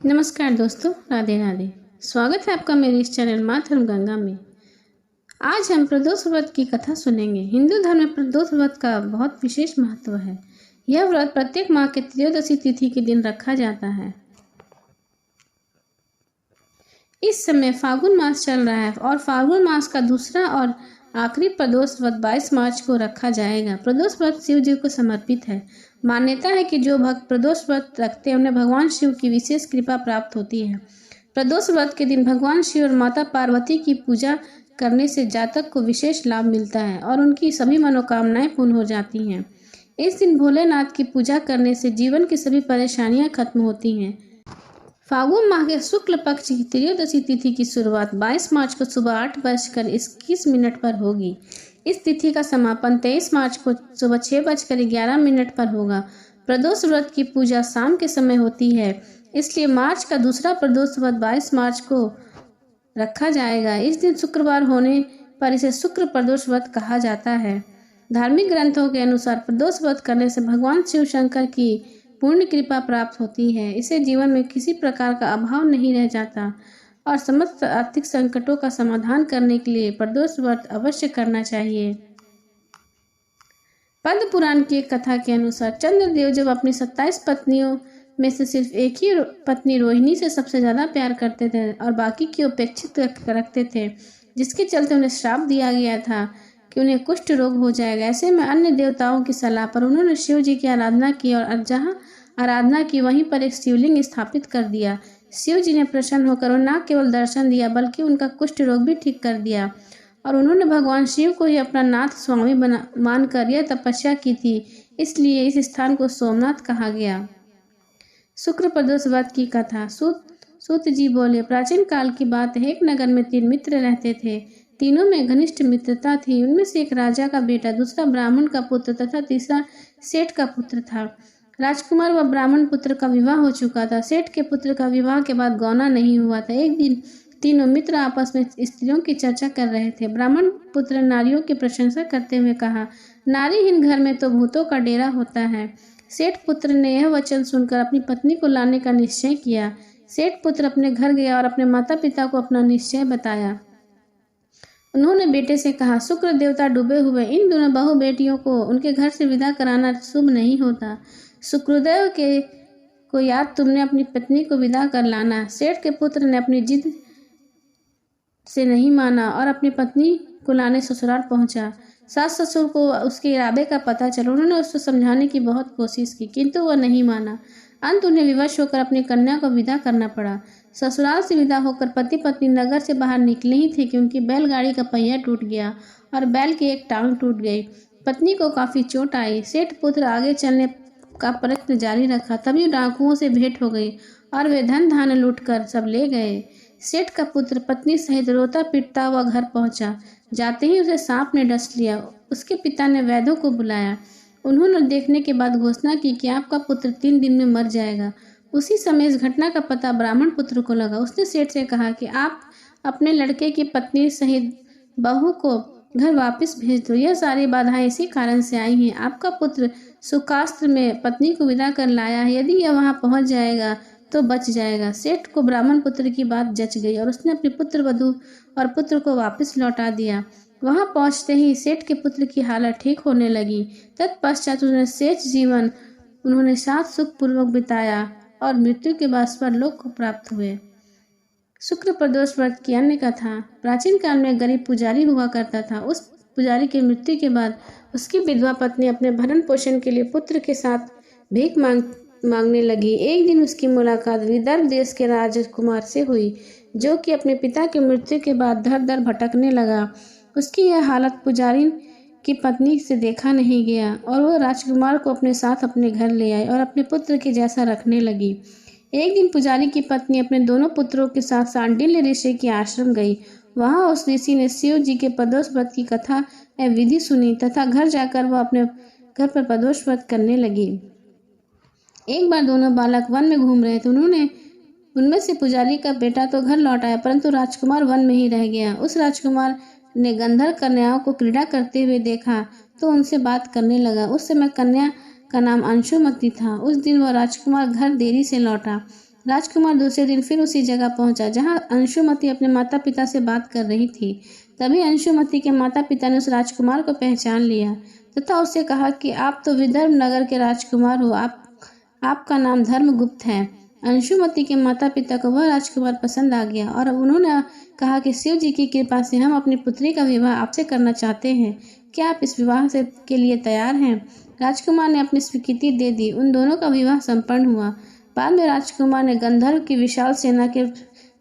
नमस्कार दोस्तों, राधे राधे। स्वागत है आपका मेरे इस चैनल माँ धर्म गंगा में। आज हम प्रदोष व्रत की कथा सुनेंगे। हिंदू धर्म में प्रदोष व्रत का बहुत विशेष महत्व है। यह व्रत प्रत्येक माह के त्रयोदशी तिथि के दिन रखा जाता है। इस समय फाल्गुन मास चल रहा है और फाल्गुन मास का दूसरा और आखिरी प्रदोष व्रत 22 मार्च को रखा जाएगा। प्रदोष व्रत शिव जी को समर्पित है। मान्यता है कि जो भक्त प्रदोष व्रत रखते हैं उन्हें भगवान शिव की विशेष कृपा प्राप्त होती है। प्रदोष व्रत के दिन भगवान शिव और माता पार्वती की पूजा करने से जातक को विशेष लाभ मिलता है और उनकी सभी मनोकामनाएं पूर्ण हो जाती हैं। इस दिन भोलेनाथ की पूजा करने से जीवन की सभी परेशानियां खत्म होती हैं। फाल्गुन माह के शुक्ल पक्ष की त्रयोदशी तिथि की शुरुआत 22 मार्च को सुबह 8:21 पर होगी। इस तिथि का समापन 23 मार्च को सुबह 6:11 पर होगा। प्रदोष व्रत की पूजा शाम के समय होती है, इसलिए मार्च का दूसरा प्रदोष व्रत 22 मार्च को रखा जाएगा। इस दिन शुक्रवार होने पर इसे शुक्र प्रदोष व्रत कहा जाता है। धार्मिक ग्रंथों के अनुसार प्रदोष व्रत करने से भगवान शिव शंकर की पूर्ण कृपा प्राप्त होती है। इसे जीवन में किसी प्रकार का अभाव नहीं रह जाता और समस्त आर्थिक संकटों का समाधान करने के लिए प्रदोष व्रत अवश्य करना चाहिए। पद्म पुराण की एक कथा के अनुसार चंद्रदेव जब अपनी 27 पत्नियों में से सिर्फ एक ही पत्नी रोहिणी से सबसे ज्यादा प्यार करते थे और बाकी की उपेक्षित रखते थे, जिसके चलते उन्हें श्राप दिया गया था कि उन्हें कुष्ठ रोग हो जाएगा। ऐसे में अन्य देवताओं की सलाह पर उन्होंने शिव जी की आराधना की और जहाँ आराधना की वहीं पर एक शिवलिंग स्थापित कर दिया। शिव जी ने प्रसन्न होकर न केवल दर्शन दिया बल्कि उनका कुष्ठ रोग भी ठीक कर दिया और उन्होंने भगवान शिव को ही अपना नाथ स्वामी मानकर यह तपस्या की थी। इसलिए इस स्थान को सोमनाथ कहा गया। शुक्र प्रदोष व्रत की कथा। सूत जी बोले, प्राचीन काल की बात है। एक नगर में 3 मित्र रहते थे। तीनों में घनिष्ठ मित्रता थी। उनमें से एक राजा का बेटा, दूसरा ब्राह्मण का पुत्र तथा तीसरा सेठ का पुत्र था। राजकुमार व ब्राह्मण पुत्र का विवाह हो चुका था। सेठ के पुत्र का विवाह के बाद गौना नहीं हुआ था। एक दिन तीनों मित्र आपस में स्त्रियों की चर्चा कर रहे थे। ब्राह्मण पुत्र नारियों की प्रशंसा करते हुए कहा, नारीहीन घर में तो भूतों का डेरा होता है। सेठ पुत्र ने यह वचन सुनकर अपनी पत्नी को लाने का निश्चय किया। सेठ पुत्र अपने घर गया और अपने माता पिता को अपना निश्चय बताया। उन्होंने बेटे से कहा, शुक्र देवता डूबे हुए इन दोनों बहु बेटियों को उनके घर से विदा कराना शुभ नहीं होता। शुक्रदेव के को याद तुमने अपनी पत्नी को विदा कर लाना। सेठ के पुत्र ने अपनी जिद से नहीं माना और अपनी पत्नी को लाने ससुराल पहुंचा। सास ससुर को उसके इरादे का पता चला। उन्होंने उसको समझाने की बहुत कोशिश की, किंतु वह नहीं माना। अंत उन्हें विवश होकर अपनी कन्या को विदा करना पड़ा। ससुराल से विदा होकर पति पत्नी नगर से बाहर निकले ही थे कि उनकी बैलगाड़ी का पहिया टूट गया और बैल की एक टांग टूट गई। पत्नी को काफी चोट आई। सेठ पुत्र आगे चलने का प्रयत्न जारी रखा। तभी डाकुओं से भेंट हो गई और वे धन धान लूट कर सब ले गए। सेठ का पुत्र पत्नी सहित रोता पीटता हुआ घर पहुंचा। जाते ही उसे सांप ने डस लिया। उसके पिता ने वैद्यों को बुलाया। उन्होंने देखने के बाद घोषणा की कि आपका पुत्र 3 दिन में मर जाएगा। उसी समय इस घटना का पता ब्राह्मण पुत्र को लगा। उसने सेठ से कहा कि आप अपने लड़के की पत्नी सहित बहू को घर वापस भेज दो। यह सारी बाधाएं इसी कारण से आई हैं। आपका पुत्र सुकास्त्र में पत्नी को विदा कर लाया है। यदि यह वहां पहुंच जाएगा तो बच जाएगा। सेठ को ब्राह्मण पुत्र की बात जच गई और उसने अपने पुत्र वधू और पुत्र को वापस लौटा दिया। वहां पहुंचते ही सेठ के पुत्र की हालत ठीक होने लगी। तत्पश्चात उन्हें शेष जीवन उन्होंने साथ सुख पूर्वक बिताया और मृत्यु के बाद स्वर्गलोक को प्राप्त हुए। शुक्र प्रदोष व्रत की अन्य कथा। प्राचीन काल में गरीब पुजारी हुआ करता था। उस पुजारी की मृत्यु के बाद उसकी विधवा पत्नी अपने भरण पोषण के लिए पुत्र के साथ भीख मांगने लगी। एक दिन उसकी मुलाकात विदर्भ देश के राजकुमार से हुई, जो कि अपने पिता की मृत्यु के बाद दर दर भटकने लगा। उसकी यह हालत पुजारी की पत्नी से देखा नहीं गया और वह राजकुमार को अपने साथ अपने घर ले आई और अपने पुत्र के जैसा रखने लगी। एक दिन पुजारी की पत्नी अपने दोनों पुत्रों के साथ सांडिल्य ऋषि के आश्रम गई। वहां उस ऋषि ने शिव जी के प्रदोष व्रत की कथा एवं विधि सुनी तथा घर जाकर वह अपने घर पर प्रदोष व्रत करने लगी। एक बार दोनों बालक वन में घूम रहे थे। उनमें से पुजारी का बेटा तो घर लौट आया, परंतु राजकुमार वन में ही रह गया। उस राजकुमार ने गंधर्व कन्याओं को क्रीड़ा करते हुए देखा तो उनसे बात करने लगा। उस समय कन्या का नाम अंशुमती था। उस दिन वह राजकुमार घर देरी से लौटा। राजकुमार दूसरे दिन फिर उसी जगह पहुंचा जहां अंशुमति अपने माता पिता से बात कर रही थी। तभी अंशुमति के माता पिता ने उस राजकुमार को पहचान लिया तथा उससे कहा कि आप तो विदर्भ नगर के राजकुमार हो, आपका नाम धर्मगुप्त है। अंशुमति के माता पिता को वह राजकुमार पसंद आ गया और उन्होंने कहा कि शिव जी की कृपा से हम अपनी पुत्री का विवाह आपसे करना चाहते हैं। क्या आप इस विवाह से के लिए तैयार हैं? राजकुमार ने अपनी स्वीकृति दे दी। उन दोनों का विवाह संपन्न हुआ। बाद में राजकुमार ने गंधर्व की विशाल सेना के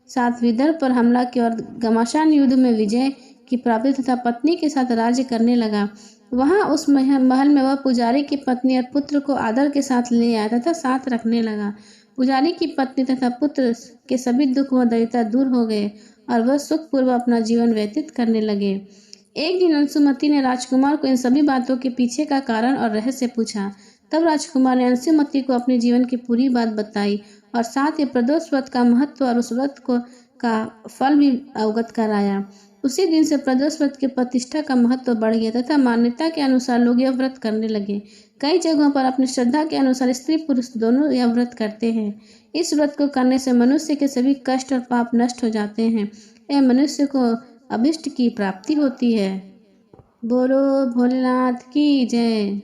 साथ विदर्भ पर हमला किया और घमासान युद्ध में विजय की प्राप्ति तथा पत्नी के साथ राज्य करने लगा। वहां उस महल में वह पुजारी की पत्नी और पुत्र को आदर के साथ ले आया तथा साथ रखने लगा। पुजारी की पत्नी तथा पुत्र के सभी दुख व दरिद्रता दूर हो गए और वह सुखपूर्वक अपना जीवन व्यतीत करने लगे। एक दिन अंशुमति ने राजकुमार को इन सभी बातों के पीछे का कारण और रहस्य पूछा। तब राजकुमार ने अंशुमति को अपने जीवन की पूरी बात बताई और साथ ही प्रदोष व्रत का महत्व और उस व्रत का फल भी अवगत कराया। उसी दिन से प्रदोष व्रत की प्रतिष्ठा का महत्व बढ़ गया तथा मान्यता के अनुसार लोग यह व्रत करने लगे। कई जगहों पर अपनी श्रद्धा के अनुसार स्त्री पुरुष दोनों यह व्रत करते हैं। इस व्रत को करने से मनुष्य के सभी कष्ट और पाप नष्ट हो जाते हैं। यह मनुष्य को अभिष्ट की प्राप्ति होती है। बोलो भोलेनाथ की जय।